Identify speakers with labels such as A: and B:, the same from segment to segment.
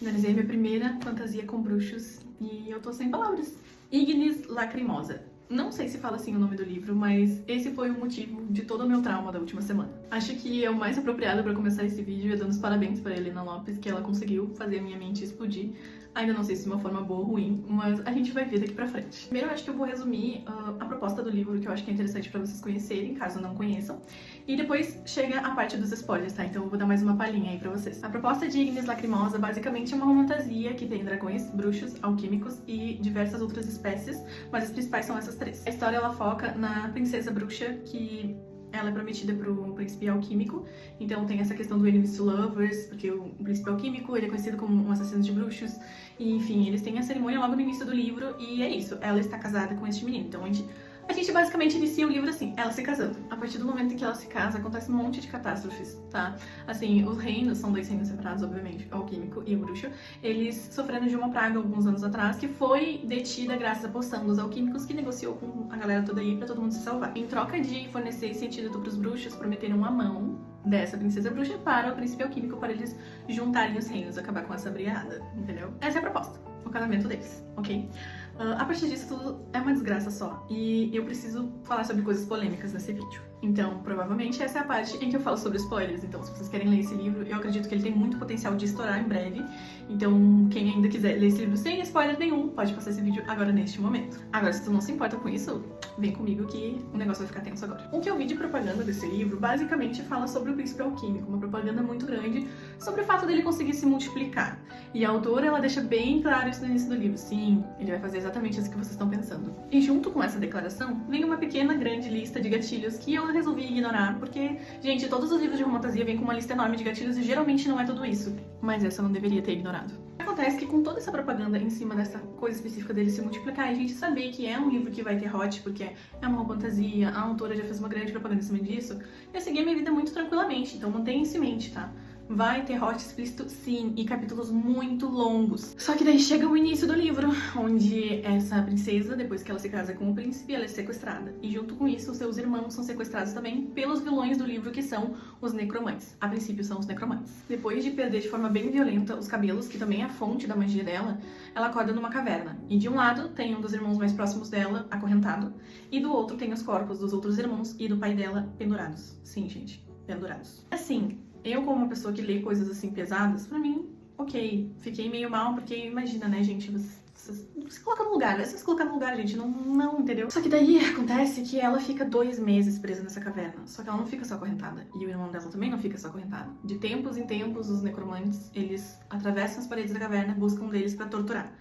A: Finalizei minha primeira fantasia com bruxos e eu tô sem palavras. Ignis Lacrimosa. Não sei se fala assim o nome do livro, mas esse foi o motivo de todo o meu trauma da última semana. Acho que é o mais apropriado pra começar esse vídeo é dando os parabéns pra Helena Lopes, que ela conseguiu fazer a minha mente explodir. Ainda não sei se de uma forma boa ou ruim, mas a gente vai ver daqui pra frente. Primeiro, eu acho que eu vou resumir a proposta do livro, que eu acho que é interessante pra vocês conhecerem, caso não conheçam. E depois chega a parte dos spoilers, tá? Então eu vou dar mais uma palhinha aí pra vocês. A proposta de Ignis Lacrimosa basicamente é uma fantasia que tem dragões, bruxos, alquímicos e diversas outras espécies, mas as principais são essas três. A história ela foca na princesa bruxa, que ela é prometida pro príncipe alquímico, então tem essa questão do enemies to lovers, porque o príncipe alquímico ele é conhecido como um assassino de bruxos, e enfim, eles têm a cerimônia logo no início do livro, e é isso, ela está casada com este menino, então a gente basicamente inicia o livro assim, ela se casando. A partir do momento em que ela se casa, acontece um monte de catástrofes, tá? Assim, os reinos, são dois reinos separados, obviamente, o alquímico e o bruxo, eles sofreram de uma praga alguns anos atrás, que foi detida graças à poção dos alquímicos, que negociou com a galera toda aí pra todo mundo se salvar. Em troca de fornecer esse antídoto pros bruxos, prometeram uma mão dessa princesa bruxa para o príncipe alquímico, para eles juntarem os reinos, acabar com essa briada, entendeu? Essa é a proposta, o casamento deles, ok? A partir disso, tudo é uma desgraça só. E eu preciso falar sobre coisas polêmicas nesse vídeo. Então, provavelmente, essa é a parte em que eu falo sobre spoilers. Então, se vocês querem ler esse livro, eu acredito que ele tem muito potencial de estourar em breve. Então, quem ainda quiser ler esse livro sem spoiler nenhum, pode passar esse vídeo agora, neste momento. Agora, se tu não se importa com isso, vem comigo que o negócio vai ficar tenso agora. O que eu vi de propaganda desse livro, basicamente, fala sobre o príncipe alquímico. Uma propaganda muito grande sobre o fato dele conseguir se multiplicar. E a autora, ela deixa bem claro isso no início do livro. Sim, ele vai fazer exatamente isso que vocês estão pensando. E junto com essa declaração, vem uma pequena, grande lista de gatilhos que eu resolvi ignorar, porque, gente, todos os livros de fantasia vêm com uma lista enorme de gatilhos e geralmente não é tudo isso. Mas essa eu não deveria ter ignorado. Acontece que com toda essa propaganda em cima dessa coisa específica dele se multiplicar, a gente saber que é um livro que vai ter hot, porque é uma fantasia, a autora já fez uma grande propaganda em cima disso, eu segui a minha vida muito tranquilamente, então mantenha isso em mente, tá? Vai ter hot explícito sim, e capítulos muito longos. Só que daí chega o início do livro, onde essa princesa, depois que ela se casa com o príncipe, ela é sequestrada. E junto com isso, os seus irmãos são sequestrados também pelos vilões do livro, que são os necromantes. A princípio são os necromantes. Depois de perder de forma bem violenta os cabelos, que também é a fonte da magia dela, ela acorda numa caverna. E de um lado tem um dos irmãos mais próximos dela, acorrentado, e do outro tem os corpos dos outros irmãos e do pai dela pendurados. Sim, gente, pendurados. Assim, eu, como uma pessoa que lê coisas assim pesadas, pra mim, ok, fiquei meio mal, porque imagina, né, gente, você se coloca no lugar, né? Você se colocar no lugar, gente, não, entendeu? Só que daí acontece que ela fica 2 meses presa nessa caverna, só que ela não fica só acorrentada, e o irmão dela também não fica só acorrentado. De tempos em tempos, os necromantes, eles atravessam as paredes da caverna, buscam deles pra torturar.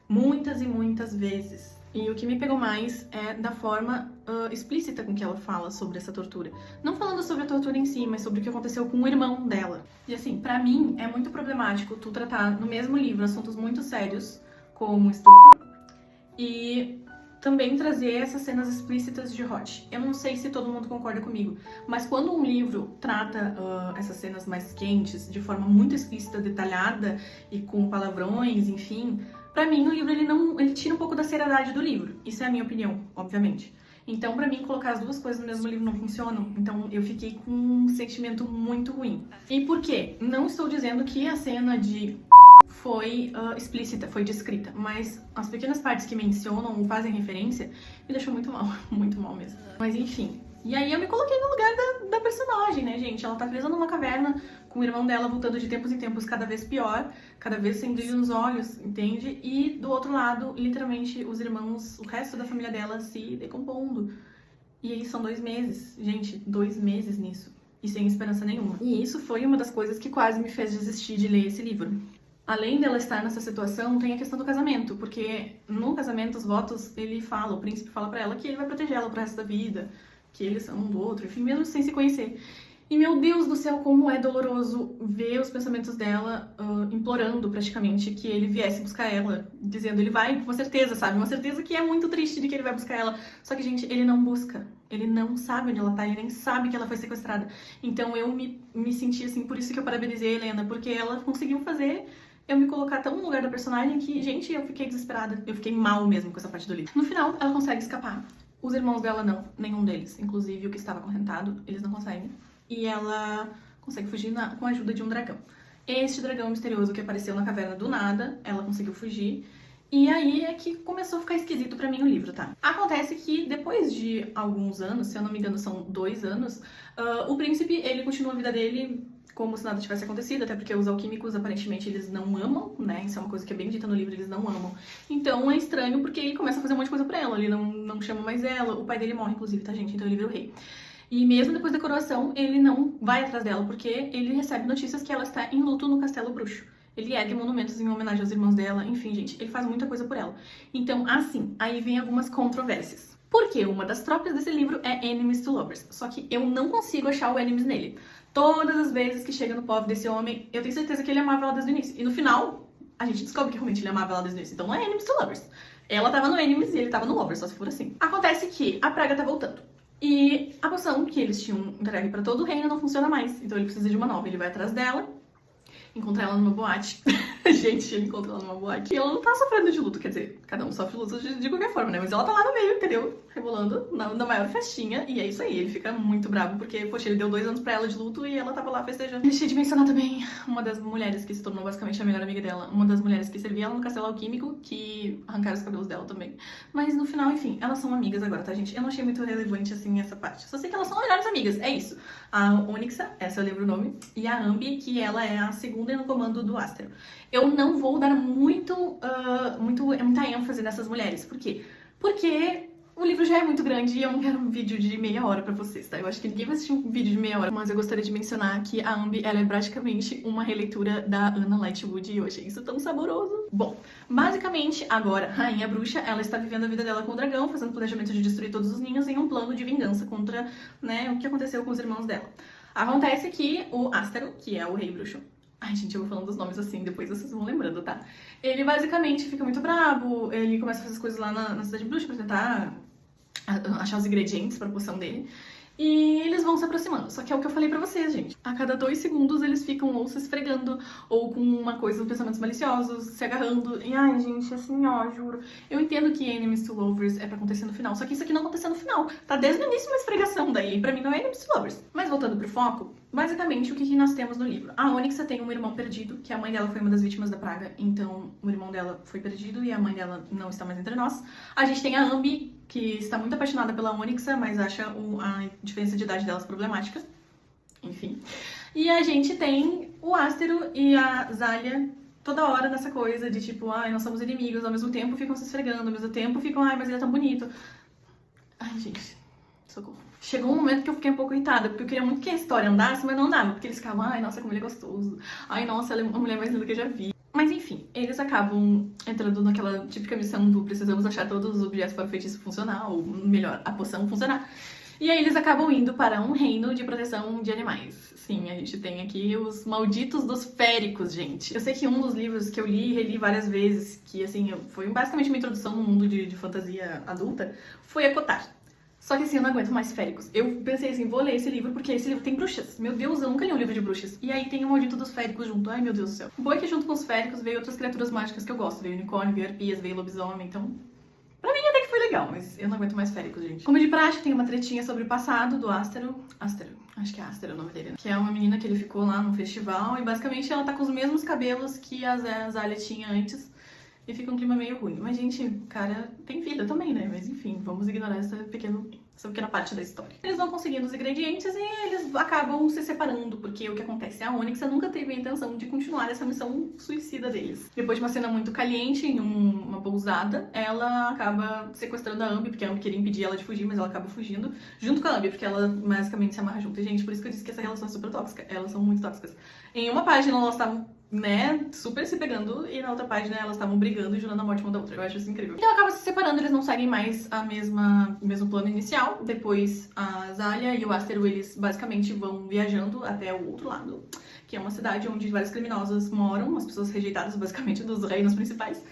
A: Muitas e muitas vezes. E o que me pegou mais é da forma explícita com que ela fala sobre essa tortura. Não falando sobre a tortura em si, mas sobre o que aconteceu com o irmão dela. E assim, pra mim é muito problemático tu tratar no mesmo livro assuntos muito sérios, como estupro, e também trazer essas cenas explícitas de hot. Eu não sei se todo mundo concorda comigo, mas quando um livro trata essas cenas mais quentes, de forma muito explícita, detalhada e com palavrões, enfim, pra mim o livro ele tira um pouco da seriedade do livro. Isso é a minha opinião, obviamente. Então, pra mim, colocar as duas coisas no mesmo livro não funcionam. Então, eu fiquei com um sentimento muito ruim. E por quê? Não estou dizendo que a cena de foi explícita, foi descrita, mas as pequenas partes que mencionam ou fazem referência me deixou muito mal mesmo. Mas enfim, e aí eu me coloquei no lugar da personagem, né, gente? Ela tá presa numa caverna com o irmão dela voltando de tempos em tempos cada vez pior, cada vez sem brilho nos olhos, entende? E do outro lado, literalmente, os irmãos, o resto da família dela se decompondo. E aí são 2 meses, gente, 2 meses nisso, e sem esperança nenhuma. E isso foi uma das coisas que quase me fez desistir de ler esse livro. Além dela estar nessa situação, tem a questão do casamento, porque no casamento os votos, o príncipe fala pra ela que ele vai proteger ela pro resto da vida, que eles são um do outro, enfim, mesmo sem se conhecer. E meu Deus do céu, como é doloroso ver os pensamentos dela implorando praticamente que ele viesse buscar ela, dizendo ele vai, com uma certeza, sabe? Uma certeza que é muito triste de que ele vai buscar ela. Só que, gente, ele não busca. Ele não sabe onde ela tá, ele nem sabe que ela foi sequestrada. Então eu me senti assim, por isso que eu parabenizei a Helena, porque ela conseguiu fazer eu me colocar tão no lugar da personagem que, gente, eu fiquei desesperada. Eu fiquei mal mesmo com essa parte do livro. No final, ela consegue escapar. Os irmãos dela não, nenhum deles. Inclusive o que estava acorrentado, eles não conseguem. E ela consegue fugir com a ajuda de um dragão. Este dragão misterioso que apareceu na caverna do nada, ela conseguiu fugir. E aí é que começou a ficar esquisito pra mim o livro, tá? Acontece que depois de alguns anos, se eu não me engano são 2 anos, o príncipe, ele continua a vida dele como se nada tivesse acontecido, até porque os alquímicos, aparentemente, eles não amam, né? Isso é uma coisa que é bem dita no livro, eles não amam. Então é estranho porque ele começa a fazer um monte de coisa pra ela, ele não chama mais ela, o pai dele morre, inclusive, tá, gente? Então ele vira o rei. E mesmo depois da coroação, ele não vai atrás dela, porque ele recebe notícias que ela está em luto no Castelo Bruxo. Ele ergue monumentos em homenagem aos irmãos dela, enfim, gente, ele faz muita coisa por ela. Então, assim, aí vem algumas controvérsias. Porque uma das trópicas desse livro é Enemies to Lovers, só que eu não consigo achar o enemies nele. Todas as vezes que chega no povo desse homem, eu tenho certeza que ele amava ela desde o início. E no final, a gente descobre que realmente ele amava ela desde o início. Então não é Enemies to Lovers. Ela tava no Enemies e ele tava no Lovers, só se for assim. Acontece que a praga tá voltando. E a poção que eles tinham entregue pra todo o reino não funciona mais. Então ele precisa de uma nova. Ele vai atrás dela, encontra ela numa boate. Gente, ele encontra ela numa boate. E ela não tá sofrendo de luto, quer dizer, cada um sofre luto de qualquer forma, né? Mas ela tá lá no meio, entendeu? Rebolando na maior festinha. E é isso aí, ele fica muito bravo, porque, poxa, ele deu 2 anos pra ela de luto e ela tava lá festejando. Deixei de mencionar também uma das mulheres que se tornou basicamente a melhor amiga dela. Uma das mulheres que servia ela no castelo alquímico, que arrancaram os cabelos dela também. Mas no final, enfim, elas são amigas agora, tá, gente? Eu não achei muito relevante, assim, essa parte. Só sei que elas são melhores amigas, é isso. A Onyxa, essa eu lembro o nome, e a Ambi, que ela é a segunda no comando do Astero. Eu não vou dar muita ênfase nessas mulheres. Por quê? Porque o livro já é muito grande e eu não quero um vídeo de meia hora pra vocês, tá? Eu acho que ninguém vai assistir um vídeo de meia hora, mas eu gostaria de mencionar que a Ambi, ela é praticamente uma releitura da Anna Lightwood e eu achei isso tão saboroso. Bom, basicamente, agora, Rainha Bruxa, ela está vivendo a vida dela com o dragão, fazendo planejamento de destruir todos os ninhos em um plano de vingança contra, né, o que aconteceu com os irmãos dela. Acontece que o Astero, que é o rei bruxo, ai, gente, eu vou falando os nomes assim, depois vocês vão lembrando, tá? Ele basicamente fica muito brabo, ele começa a fazer as coisas lá na cidade bruxa pra tentar achar os ingredientes pra poção dele. E eles vão se aproximando. Só que é o que eu falei pra vocês, gente. A cada 2 segundos eles ficam ou se esfregando, ou com uma coisa, pensamentos maliciosos, se agarrando. E ai, gente, assim, ó, juro. Eu entendo que Enemies to Lovers é pra acontecer no final, só que isso aqui não aconteceu no final. Tá desde o início uma esfregação daí. Pra mim não é Enemies to Lovers. Mas voltando pro foco, basicamente o que nós temos no livro? A Onyxa tem um irmão perdido, que a mãe dela foi uma das vítimas da praga, então o irmão dela foi perdido e a mãe dela não está mais entre nós. A gente tem a Ambi, que está muito apaixonada pela Onyxa, mas acha a diferença de idade delas problemática. Enfim. E a gente tem o Astero e a Zalia toda hora nessa coisa de tipo, ai, nós somos inimigos, ao mesmo tempo ficam se esfregando, ao mesmo tempo ficam, ai, mas ele é tão bonito. Ai, gente, socorro. Chegou um momento que eu fiquei um pouco irritada, porque eu queria muito que a história andasse, mas não dava, porque eles ficavam, ai, nossa, como ele é gostoso. Ai, nossa, ela é a mulher mais linda que eu já vi. Mas enfim, eles acabam entrando naquela típica missão do precisamos achar todos os objetos para o feitiço funcionar, ou melhor, a poção funcionar. E aí eles acabam indo para um reino de proteção de animais. Sim, a gente tem aqui os malditos dos féricos, gente. Eu sei que um dos livros que eu li e reli várias vezes, que assim, foi basicamente uma introdução no mundo de fantasia adulta, foi a Cotar. Só que assim, eu não aguento mais féricos. Eu pensei assim, vou ler esse livro porque esse livro tem bruxas. Meu Deus, eu nunca li um livro de bruxas. E aí tem o maldito dos féricos junto. Ai, meu Deus do céu. Boa é que junto com os féricos veio outras criaturas mágicas que eu gosto. Veio unicórnio, veio arpias, veio lobisomem, então... Pra mim até que foi legal, mas eu não aguento mais féricos, gente. Como de praxe, tem uma tretinha sobre o passado do Astero. Astero, acho que é Astero o nome dele, né? Que é uma menina que ele ficou lá num festival e basicamente ela tá com os mesmos cabelos que a Zalia tinha antes. E fica um clima meio ruim. Mas, gente, o cara tem vida também, né? Mas, enfim, vamos ignorar essa pequena parte da história. Eles vão conseguindo os ingredientes e eles acabam se separando, porque o que acontece? A Onyxa nunca teve a intenção de continuar essa missão suicida deles. Depois de uma cena muito caliente, em uma pousada, ela acaba sequestrando a Ambi, porque a Ambi queria impedir ela de fugir, mas ela acaba fugindo, junto com a Ambi, porque ela basicamente se amarra junto. E, gente, por isso que eu disse que essa relação é super tóxica. Elas são muito tóxicas. Em uma página, elas estavam, né, super se pegando, e na outra página elas estavam brigando e jurando a morte uma da outra. Eu acho isso incrível. Então acaba se separando, eles não seguem mais o mesmo plano inicial. Depois a Zalia e o Astero, eles basicamente vão viajando até o outro lado, que é uma cidade onde vários criminosos moram, as pessoas rejeitadas basicamente dos reinos principais.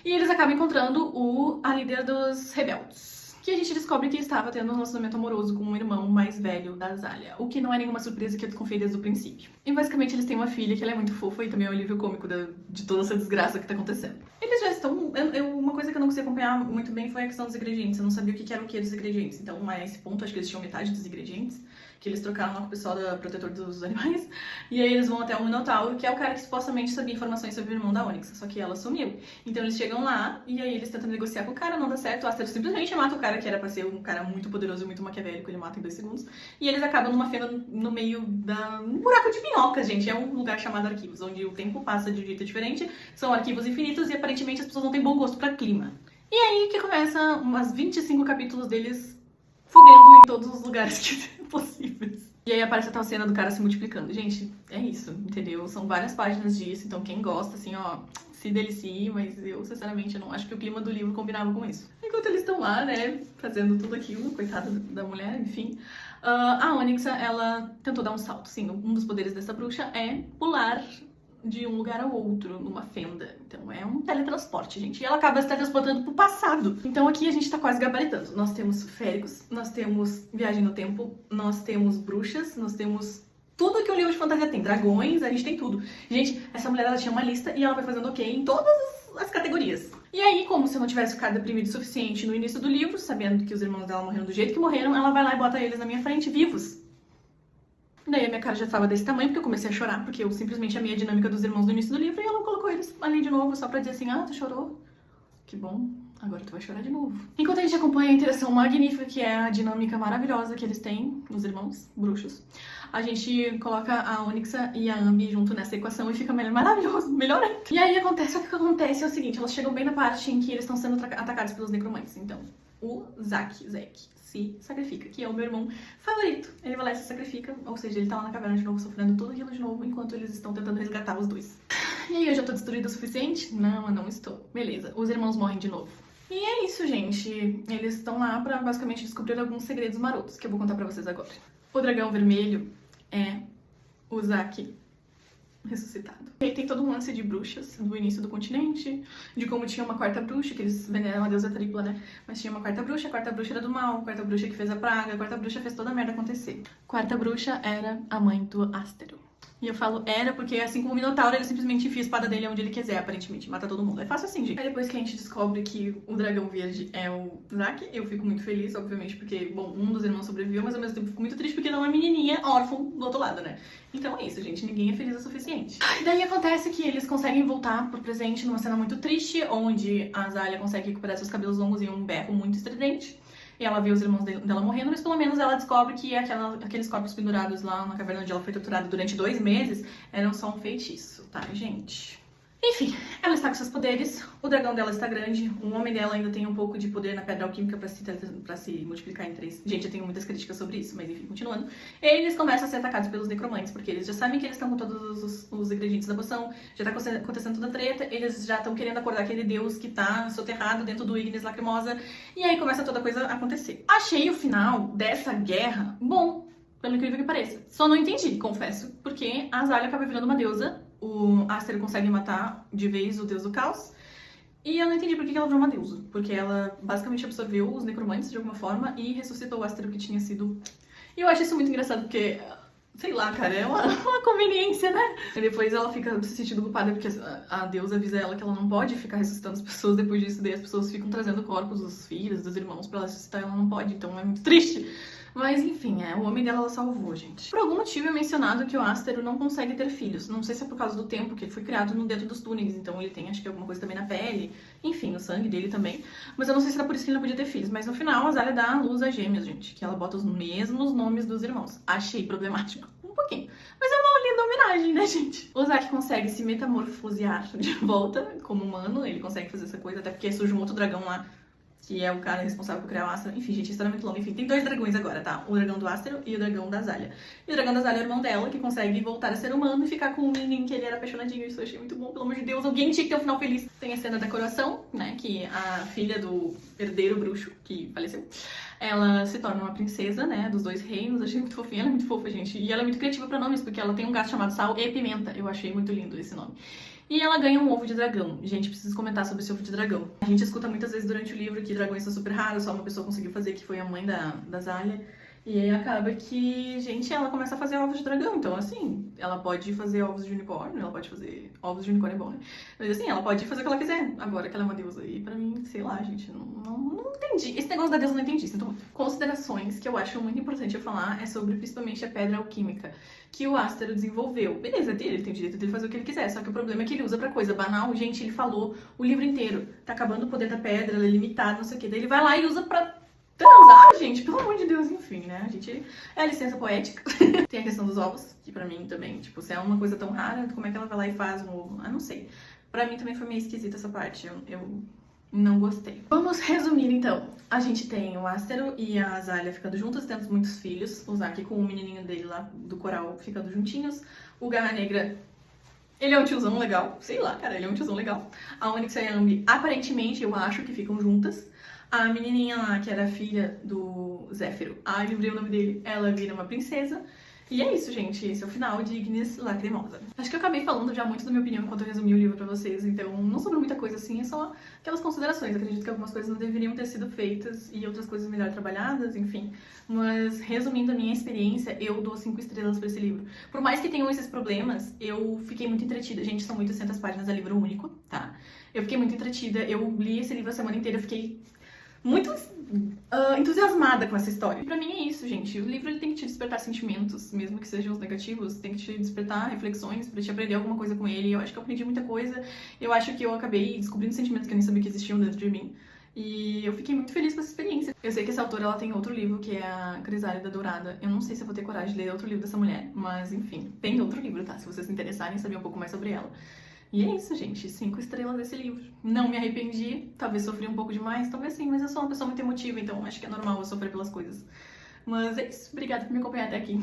A: E eles acabam encontrando a líder dos rebeldes, que a gente descobre que estava tendo um relacionamento amoroso com um irmão mais velho da Zalia, o que não é nenhuma surpresa, que eu desconfiei desde o princípio. E basicamente eles têm uma filha que ela é muito fofa e também é o alívio cômico de toda essa desgraça que tá acontecendo. Eles já estão... uma coisa que eu não consegui acompanhar muito bem foi a questão dos ingredientes. Eu não sabia o que era o que dos ingredientes. Então, a esse ponto, acho que eles tinham metade dos ingredientes, que eles trocaram lá com o pessoal da Protetor dos Animais, e aí eles vão até o Minotauro, que é o cara que supostamente sabia informações sobre o irmão da Onyx, só que ela sumiu. Então eles chegam lá, e aí eles tentam negociar com o cara, não dá certo, o Aster simplesmente mata o cara, que era pra ser um cara muito poderoso e muito maquiavélico, ele mata em 2 segundos, e eles acabam numa fenda no meio um buraco de minhoca, gente, é um lugar chamado Arquivos, onde o tempo passa de um jeito diferente, são arquivos infinitos, e aparentemente as pessoas não têm bom gosto pra clima. E aí que começa umas 25 capítulos deles fudendo em todos os lugares que possíveis. E aí aparece a tal cena do cara se multiplicando. Gente, é isso, entendeu? São várias páginas disso, então quem gosta, assim, ó, se delicie, mas eu, sinceramente, eu não acho que o clima do livro combinava com isso. Enquanto eles estão lá, né, fazendo tudo aquilo, coitada da mulher, enfim, a Onyxa, ela tentou dar um salto, sim, um dos poderes dessa bruxa é pular de um lugar ao outro, numa fenda. Então é um teletransporte, gente. E ela acaba se teletransportando pro passado. Então aqui a gente tá quase gabaritando. Nós temos féricos, nós temos viagem no tempo, nós temos bruxas, nós temos tudo que um livro de fantasia tem. Dragões, a gente tem tudo. Gente, essa mulher, ela tinha uma lista e ela vai fazendo ok em todas as categorias. E aí, como se eu não tivesse ficado deprimido o suficiente no início do livro, sabendo que os irmãos dela morreram do jeito que morreram, ela vai lá e bota eles na minha frente, vivos. Daí a minha cara já tava desse tamanho, porque eu comecei a chorar, porque eu simplesmente amei a dinâmica dos irmãos no início do livro, e ela colocou eles ali de novo, só pra dizer assim, ah, tu chorou? Que bom, agora tu vai chorar de novo. Enquanto a gente acompanha a interação magnífica, que é a dinâmica maravilhosa que eles têm, os irmãos bruxos, a gente coloca a Onyxa e a Ambi junto nessa equação e fica maravilhoso, melhor ainda. E aí acontece, o que acontece é o seguinte, elas chegam bem na parte em que eles estão sendo atacados pelos necromantes, então o Zack se sacrifica, que é o meu irmão favorito. Ele vai lá e se sacrifica, ou seja, ele tá lá na caverna de novo, sofrendo tudo aquilo de novo, enquanto eles estão tentando resgatar os dois. E aí, eu já tô destruída o suficiente? Não, eu não estou. Beleza, os irmãos morrem de novo. E é isso, gente. Eles estão lá pra basicamente descobrir alguns segredos marotos, que eu vou contar pra vocês agora. O dragão vermelho é o Zack ressuscitado. E aí tem todo um lance de bruxas do início do continente, de como tinha uma quarta bruxa, que eles veneram a deusa tripla, né? Mas tinha uma quarta bruxa, a quarta bruxa era do mal, a quarta bruxa que fez a praga, a quarta bruxa fez toda a merda acontecer. A quarta bruxa era a mãe do Ástero. E eu falo era porque, assim como o Minotauro, ele simplesmente enfia a espada dele onde ele quiser, aparentemente, mata todo mundo. É fácil assim, gente. Aí depois que a gente descobre que o dragão verde é o Zack, eu fico muito feliz, obviamente, porque, bom, um dos irmãos sobreviveu, mas ao mesmo tempo fico muito triste porque não é menininha órfão do outro lado, né? Então é isso, gente, ninguém é feliz o suficiente. E daí acontece que eles conseguem voltar pro presente numa cena muito triste, onde a Azalea consegue recuperar seus cabelos longos em um berro muito estridente. E ela vê os irmãos dela morrendo, mas pelo menos ela descobre que aqueles corpos pendurados lá na caverna onde ela foi torturada durante 2 meses eram só um feitiço, tá, gente? Enfim, ela está com seus poderes, o dragão dela está grande, o homem dela ainda tem um pouco de poder na pedra alquímica pra se multiplicar em 3. Gente, eu tenho muitas críticas sobre isso, mas enfim, continuando. Eles começam a ser atacados pelos necromantes, porque eles já sabem que eles estão com todos os ingredientes da poção, já tá acontecendo toda a treta, eles já estão querendo acordar aquele deus que tá soterrado dentro do Ignis Lacrimosa, e aí começa toda a coisa a acontecer. Achei o final dessa guerra bom, pelo incrível que pareça. Só não entendi, confesso, porque a Azalea acaba virando uma deusa, o Aster consegue matar de vez o deus do caos. E eu não entendi por que ela virou uma deusa. Porque ela basicamente absorveu os necromantes de alguma forma e ressuscitou o Aster que tinha sido. E eu acho isso muito engraçado porque, sei lá, cara, é uma conveniência, né? E depois ela fica se sentindo culpada porque a deusa avisa ela que ela não pode ficar ressuscitando as pessoas depois disso. Daí as pessoas ficam trazendo corpos dos filhos, dos irmãos pra ela ressuscitar e ela não pode. Então é muito triste. Mas enfim, o homem dela ela salvou, gente. Por algum motivo é mencionado que o Ástero não consegue ter filhos. Não sei se é por causa do tempo, que ele foi criado no dentro dos túneis, então ele tem, acho que alguma coisa também na pele, enfim, no sangue dele também. Mas eu não sei se era por isso que ele não podia ter filhos. Mas no final, a Azalea dá à luz a gêmeas, gente, que ela bota os mesmos nomes dos irmãos. Achei problemático. Um pouquinho. Mas é uma linda homenagem, né, gente? O Zack consegue se metamorfosear de volta como humano, ele consegue fazer essa coisa, até porque surge um outro dragão lá, que é o cara responsável por criar o Ástero. Enfim, gente, a história é muito longa. Enfim, tem 2 dragões agora, tá? O dragão do Ástero e o dragão da Azalea. E o dragão da Azalea é o irmão dela, que consegue voltar a ser humano e ficar com um menino que ele era apaixonadinho. Isso eu achei muito bom, pelo amor de Deus. Alguém tinha que ter um final feliz. Tem a cena da coroação, né? Que a filha do herdeiro bruxo, que faleceu, ela se torna uma princesa, né? Dos 2 reinos. Achei muito fofinha. Ela é muito fofa, gente. E ela é muito criativa pra nomes, porque ela tem um gato chamado Sal e Pimenta. Eu achei muito lindo esse nome. E ela ganha um ovo de dragão. Gente, preciso comentar sobre esse ovo de dragão. A gente escuta muitas vezes durante o livro que dragões são super raros, só uma pessoa conseguiu fazer, que foi a mãe da Azalea. E aí acaba que, gente, ela começa a fazer ovos de dragão. Então, assim, ela pode fazer ovos de unicórnio, ela pode fazer ovos de unicórnio é bom, né? Mas assim, ela pode fazer o que ela quiser. Agora que ela é uma deusa. E pra mim, sei lá, gente, não entendi. Esse negócio da deusa eu não entendi. Sinto muito. Considerações que eu acho muito importante eu falar é sobre principalmente a pedra alquímica que o Ástero desenvolveu. Beleza, dele, ele tem o direito de fazer o que ele quiser. Só que o problema é que ele usa pra coisa banal. Gente, ele falou o livro inteiro. Tá acabando o poder da pedra, ela é limitada, não sei o que. Daí ele vai lá e usa pra transar, gente, pelo amor de Deus, enfim, né? A gente é a licença poética. Tem a questão dos ovos, que pra mim também, tipo, se é uma coisa tão rara, como é que ela vai lá e faz um ovo? Ah, não sei. Pra mim também foi meio esquisita essa parte, eu não gostei. Vamos resumir, então. A gente tem o Ástero e a Azalea ficando juntas, temos muitos filhos. O Zack com o menininho dele lá do coral ficando juntinhos. O Garra Negra, ele é um tiozão legal. Sei lá, cara, ele é um tiozão legal. A Onyx e a Yambi, aparentemente, eu acho que ficam juntas. A menininha lá, que era filha do Zéfiro, ai, lembrei o nome dele, ela vira uma princesa. E é isso, gente. Esse é o final de Ignis Lacrimosa. Acho que eu acabei falando já muito da minha opinião enquanto eu resumi o livro pra vocês, então não sobrou muita coisa assim, é só aquelas considerações. Acredito que algumas coisas não deveriam ter sido feitas e outras coisas melhor trabalhadas, enfim. Mas, resumindo a minha experiência, eu dou 5 estrelas pra esse livro. Por mais que tenham esses problemas, eu fiquei muito entretida. Gente, são 800 páginas, é livro único, tá? Eu fiquei muito entretida, eu li esse livro a semana inteira, fiquei muito entusiasmada com essa história. E pra mim é isso, gente. O livro ele tem que te despertar sentimentos, mesmo que sejam os negativos, tem que te despertar reflexões pra te aprender alguma coisa com ele. Eu acho que eu aprendi muita coisa. Eu acho que eu acabei descobrindo sentimentos que eu nem sabia que existiam dentro de mim. E eu fiquei muito feliz com essa experiência. Eu sei que essa autora ela tem outro livro, que é a Crisálida Dourada. Eu não sei se eu vou ter coragem de ler outro livro dessa mulher, mas enfim, tem outro livro, tá? Se vocês se interessarem em saber um pouco mais sobre ela. E é isso, gente. 5 estrelas desse livro. Não me arrependi. Talvez sofri um pouco demais, talvez sim, mas eu sou uma pessoa muito emotiva, então acho que é normal eu sofrer pelas coisas. Mas é isso. Obrigada por me acompanhar até aqui.